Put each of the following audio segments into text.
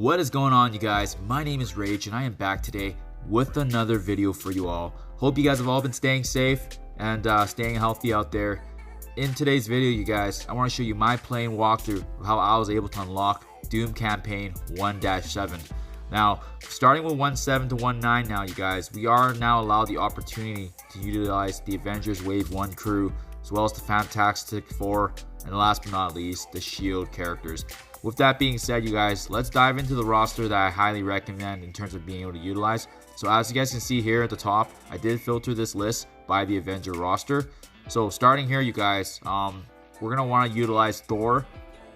What is going on, you guys? My name is Rage and I am back today with another video for you all. Hope you guys have all been staying safe and staying healthy out there. In today's video, you guys, I want to show you my playing walkthrough of how I was able to unlock Doom Campaign 1-7. Now, starting with 1-7 to 1-9 now, you guys, we are now allowed the opportunity to utilize the Avengers Wave 1 crew, as well as the Fantastic Four, and last but not least, the S.H.I.E.L.D. characters. With that being said, you guys, let's dive into the roster that I highly recommend in terms of being able to utilize. So as you guys can see here at the top, I did filter this list by the Avenger roster. So starting here, you guys, we're going to want to utilize Thor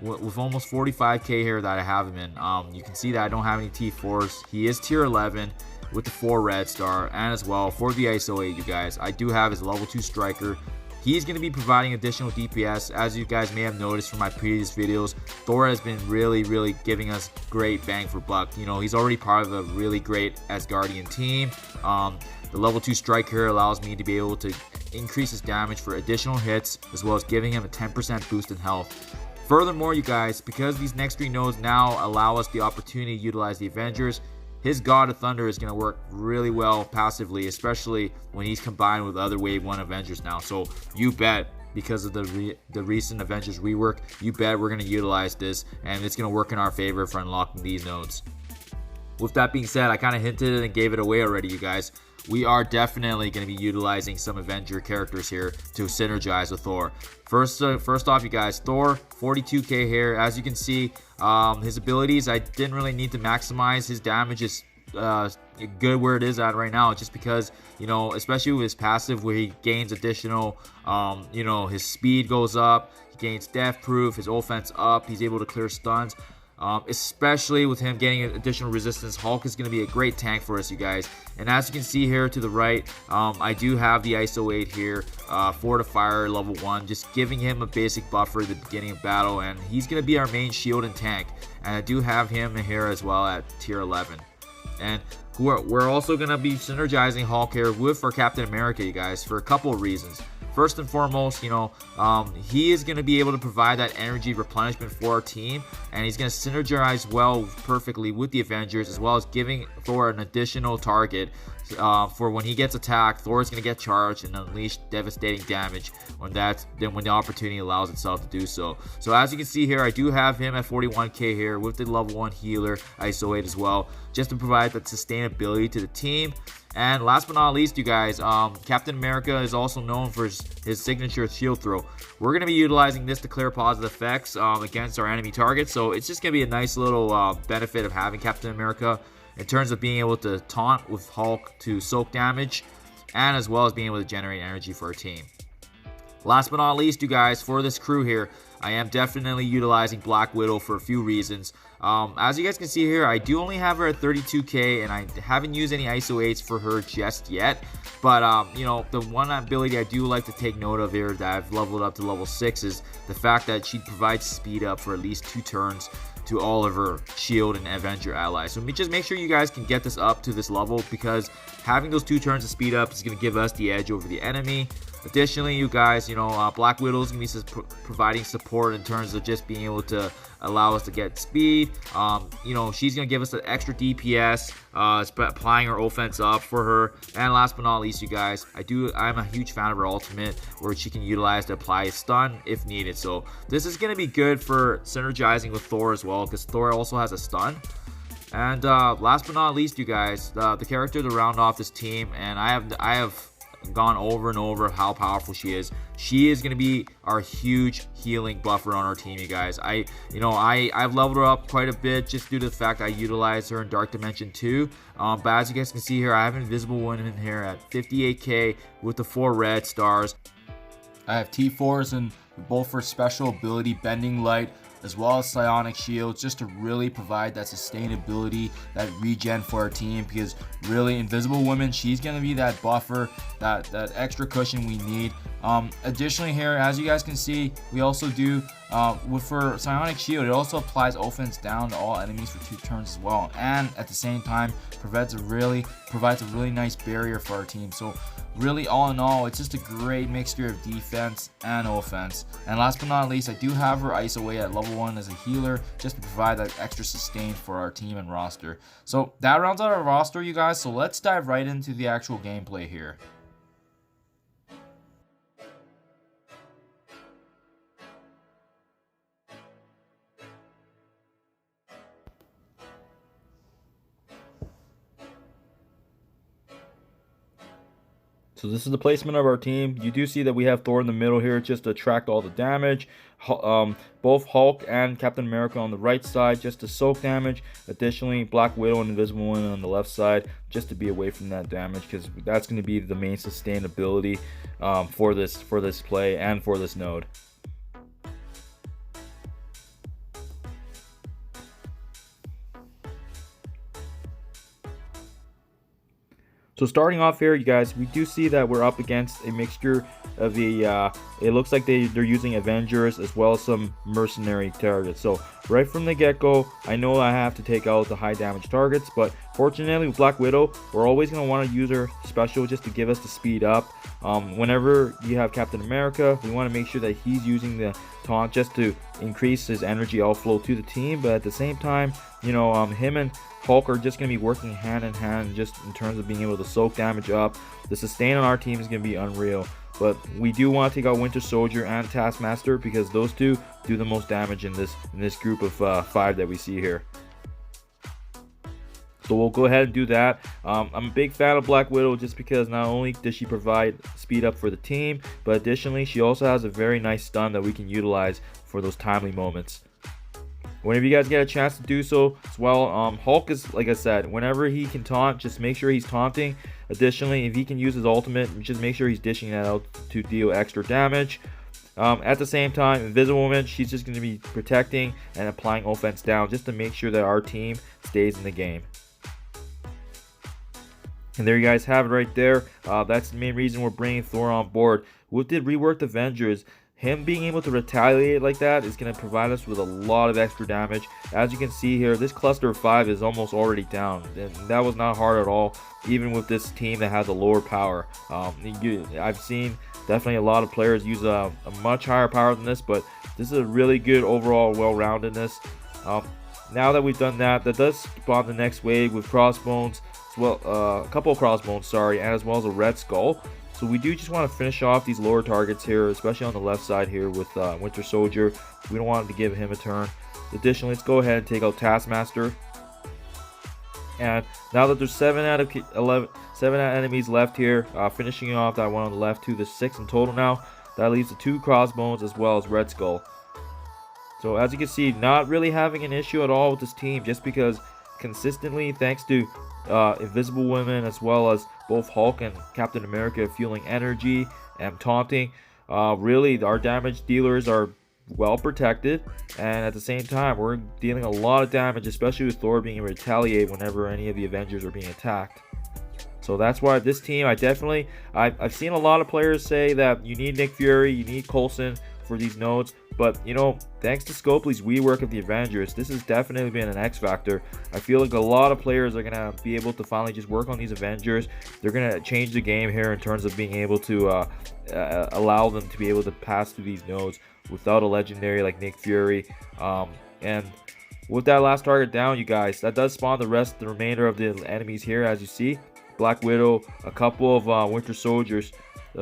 with almost 45k here that I have him in. You can see that I don't have any T4s. He is tier 11 with the 4 red star, and as well for the ISO 8, you guys, I do have his level 2 striker. He's going to be providing additional DPS. As you guys may have noticed from my previous videos, Thor has been really giving us great bang for buck. You know, he's already part of a really great Asgardian team. The level 2 strike here allows me to be able to increase his damage for additional hits, as well as giving him a 10% boost in health. Furthermore, you guys, because these next 3 nodes now allow us the opportunity to utilize the Avengers, his God of Thunder is going to work really well passively, especially when he's combined with other Wave 1 Avengers now. So you bet, because of the recent Avengers rework, you bet we're going to utilize this, and it's going to work in our favor for unlocking these nodes. With that being said, I kind of hinted it and gave it away already, you guys. We are definitely going to be utilizing some Avenger characters here to synergize with Thor. First off, you guys, Thor, 42k here. As you can see, his abilities, I didn't really need to maximize. His damage is good where it is at right now, just because, you know, especially with his passive where he gains additional, you know, his speed goes up, he gains death proof, his offense up, he's able to clear stuns. Especially with him getting additional resistance, Hulk is going to be a great tank for us, you guys. And as you can see here to the right, I do have the ISO 8 here, Fortifier level 1, just giving him a basic buffer at the beginning of battle, and he's going to be our main shield and tank. And I do have him here as well at tier 11. And we're also going to be synergizing Hulk here with our Captain America, you guys, for a couple of reasons. First and foremost, you know, he is going to be able to provide that energy replenishment for our team, and he's going to synergize well perfectly with the Avengers, as well as giving Thor an additional target for when he gets attacked. Thor is going to get charged and unleash devastating damage when the opportunity allows itself to do so. So as you can see here, I do have him at 41k here with the level 1 healer ISO 8 as well, just to provide that sustainability to the team. And last but not least, you guys, Captain America is also known for his signature shield throw. We're going to be utilizing this to clear positive effects against our enemy targets. So it's just going to be a nice little benefit of having Captain America in terms of being able to taunt with Hulk to soak damage, and as well as being able to generate energy for our team. Last but not least, you guys, for this crew here, I am definitely utilizing Black Widow for a few reasons. As you guys can see here, I do only have her at 32k, and I haven't used any ISO 8s for her just yet. But, you know, the one ability I do like to take note of here that I've leveled up to level 6 is the fact that she provides speed up for at least 2 turns to all of her S.H.I.E.L.D. and Avenger allies. So just make sure you guys can get this up to this level, because having those 2 turns of speed up is going to give us the edge over the enemy. Additionally, you guys, you know, Black Widow is going to be providing support in terms of just being able to allow us to get speed. You know, she's going to give us an extra DPS, applying her offense up for her. And last but not least, you guys, I'm a huge fan of her ultimate, where she can utilize to apply a stun if needed. So this is going to be good for synergizing with Thor as well, because Thor also has a stun. And last but not least, you guys, the character to round off this team, and I have gone over and over how powerful she is. She is going to be our huge healing buffer on our team, you guys. I've leveled her up quite a bit just due to the fact I utilized her in Dark Dimension 2. But as you guys can see here, I have Invisible Woman here at 58k with the 4 red stars. I have T4s and both for special ability Bending Light, as well as Psionic Shields, just to really provide that sustainability, that regen for our team, because really Invisible Woman, she's going to be that buffer, that extra cushion we need. Additionally here, as you guys can see, we also do, for Psionic Shield, it also applies offense down to all enemies for 2 turns as well, and at the same time provides a really nice barrier for our team. So really, all in all, it's just a great mixture of defense and offense. And last but not least, I do have her ice away at level 1 as a healer, just to provide that extra sustain for our team and roster. So that rounds out our roster, you guys. So let's dive right into the actual gameplay here. So this is the placement of our team. You do see that we have Thor in the middle here just to attract all the damage. Both Hulk and Captain America on the right side just to soak damage. Additionally, Black Widow and Invisible Woman on the left side just to be away from that damage, because that's going to be the main sustainability for this play and for this node. So starting off here, you guys, we do see that we're up against a mixture of the, it looks like they're using Avengers as well as some mercenary targets. So right from the get-go, I know I have to take out the high damage targets, but fortunately with Black Widow, we're always going to want to use her special just to give us the speed up. Whenever you have Captain America, we want to make sure that he's using the taunt just to increase his energy outflow to the team, but at the same time, you know, him and Hulk are just going to be working hand in hand just in terms of being able to soak damage up. The sustain on our team is going to be unreal, but we do want to take out Winter Soldier and Taskmaster because those two do the most damage in this group of 5 that we see here. So we'll go ahead and do that. I'm a big fan of Black Widow just because not only does she provide speed up for the team, but additionally she also has a very nice stun that we can utilize for those timely moments. Whenever you guys get a chance to do so as well, Hulk is, like I said, whenever he can taunt, just make sure he's taunting. Additionally, if he can use his ultimate, just make sure he's dishing that out to deal extra damage. At the same time, Invisible Woman, she's just going to be protecting and applying offense down just to make sure that our team stays in the game. And there you guys have it right there. That's the main reason we're bringing Thor on board. With the reworked Avengers, him being able to retaliate like that is going to provide us with a lot of extra damage. As you can see here, this cluster of 5 is almost already down, and that was not hard at all, even with this team that has a lower power. I've seen definitely a lot of players use a much higher power than this, but this is a really good overall well-roundedness. Now that we've done that, that does spawn the next wave with Crossbones, as well, a couple of Crossbones, sorry, and as well as a Red Skull. So we do just want to finish off these lower targets here, especially on the left side here with Winter Soldier. We don't want to give him a turn. Additionally, let's go ahead and take out Taskmaster. And now that there's 7 out of 7 enemies left here, finishing off that one on the left, 2 to 6 in total now. That leaves the 2 Crossbones as well as Red Skull. So as you can see, not really having an issue at all with this team, just because consistently, thanks to Invisible Women as well as both Hulk and Captain America fueling energy and taunting, really our damage dealers are well protected, and at the same time we're dealing a lot of damage, especially with Thor being able to retaliate whenever any of the Avengers are being attacked. So that's why this team, I've seen a lot of players say that you need Nick Fury, you need Coulson for these nodes, but you know, thanks to Scopely's rework of the Avengers, this has definitely been an X factor. I feel like a lot of players are gonna be able to finally just work on these Avengers. They're gonna change the game here in terms of being able to allow them to be able to pass through these nodes without a legendary like Nick Fury. And with that last target down, you guys, that does spawn the remainder of the enemies here. As you see, Black Widow, a couple of Winter Soldiers.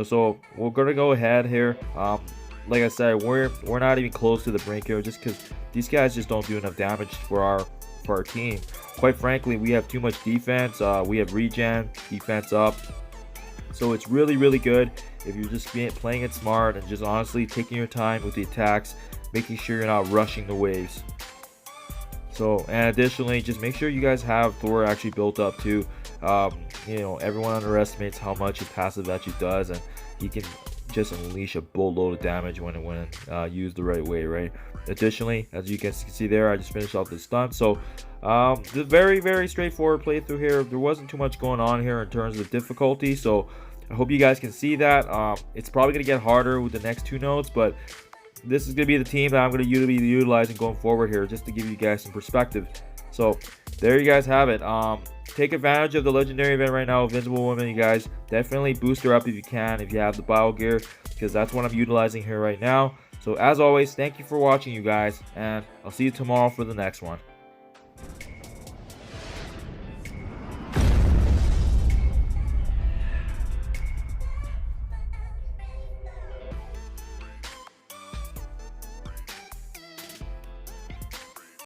So we're gonna go ahead here. Like I said, we're not even close to the brink here, just because these guys just don't do enough damage for our team. Quite frankly, we have too much defense. We have regen, defense up. So it's really good if you're just playing it smart and just honestly taking your time with the attacks, making sure you're not rushing the waves. So, and additionally, just make sure you guys have Thor actually built up too. You know, everyone underestimates how much his passive actually does, and he can just unleash a boatload of damage when used the right way, right? Additionally, as you can see there, I just finished off the stunt. So the very straightforward playthrough here. There wasn't too much going on here in terms of difficulty, so I hope you guys can see that. It's probably going to get harder with the next 2 nodes, but this is going to be the team that I'm going to be utilizing going forward here, just to give you guys some perspective. So there you guys have it. Take advantage of the legendary event right now, Invincible Woman, you guys. Definitely boost her up if you can, if you have the bio gear, because that's what I'm utilizing here right now. So as always, thank you for watching, you guys, and I'll see you tomorrow for the next one.